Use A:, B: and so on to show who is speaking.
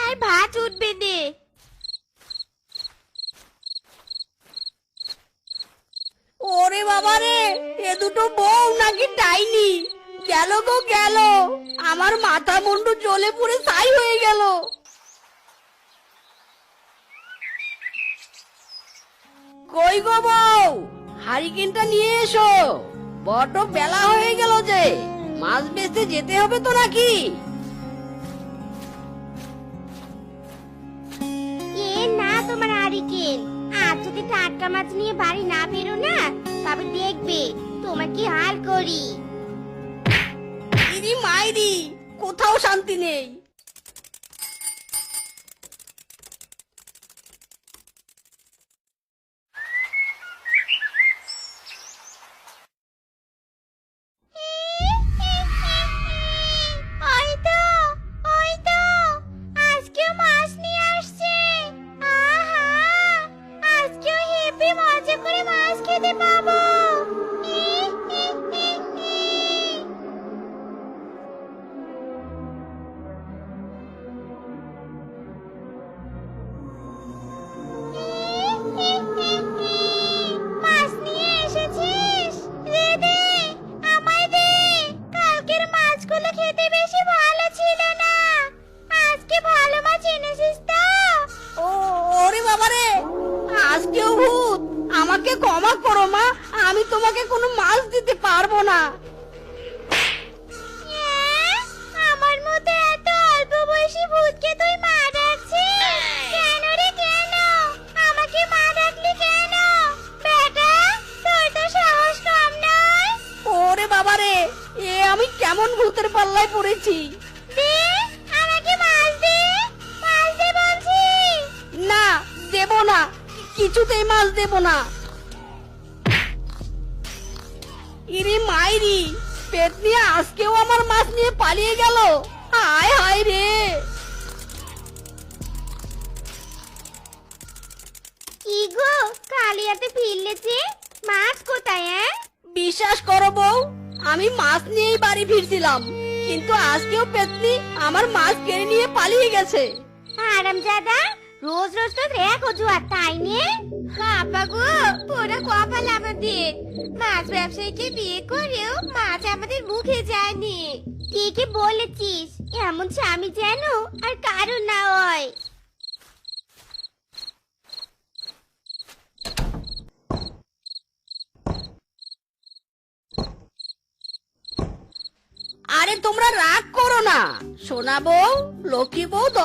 A: হয় ভাত উঠবে দে।
B: ওরে বাবা রে, এ দুটো বউ নাকি ডাইনি! গেল গো গেল, আমার মাথা মুন্ডু জ্বলে পুড়ে ছাই হয়ে গেল। কই গো বউ, হারিকেনটা নিয়ে এসো। বড্ড বেলা হয়ে গেল যে, মাছ বেচতে যেতে হবে তো নাকি?
A: এ না তোমার হারিকেন, আজ যদি টাটকা মাছ নিয়ে বাড়ি না বেরো না, তবে দেখবে তোমার কি হাল করি।
B: ইরি মাইরি, কোথাও শান্তি নেই।
A: ওই তো, ওই তো, আজকেও মাছ নিয়ে আসছে। আহা, আজকেও হেব্বি মজা করে মাছ খেতে পাবো। মাছ নিয়ে এসেছিস? দে দে, আমায় দে। কালকের মাছগুলো খেতে বেশি ভালো ছিল না। আজকে ভালো মাছ এনেছিস তো?
B: ও ওরে বাবা রে, আজকেও ভূত! আমাকে ক্ষমা করো মা, আমি তোমাকে কোনো মাছ দিতে পারবো না।
A: আমার মতো এত অল্প বয়সী ভূতকে তুই মা ডাকছিস? কেন রে কেন? আমাকে মা ডাকলি কেন? বেটা, তোর তো সাহস কম নয়।
B: ওরে বাবা রে, এ আমি কেমন ভূতের পাল্লায় পড়েছি!
A: দে, আমাকে মাছ দে, মাছ দে বলছি।
B: না, দেব না, কিছুতেই মাছ দেব না। ইরি মাইরি, পেট নিয়ে আজকেও আমার মাছ নিয়ে পালিয়ে গেল। হায় হায় রে!
A: কি গো, কালিয়াতে ফিরলেছে? মাছ কোথায়?
B: বিশ্বাস করো বউ, আমি মাছ নিয়েই বাড়ি ফিরছিলাম, কিন্তু আজকেও পেতনি আমার মাছ কেড়ে নিয়ে পালিয়ে গেছে।
A: হারামজাদা, রোজ রোজ তো এক অজুহাত, তাই নে? বাবা গো, পুরো কপাল আমাদের। মাছ ব্যবসায়ীকে বিয়ে করেও মাছ আমাদের মুখে যায়নি। ঠিকই বলেছিস, এমন স্বামী যেন আর কারো না হয়।
B: আরে তোমরা রাগ করো না, সোনা বউ, লক্ষ্মী বউ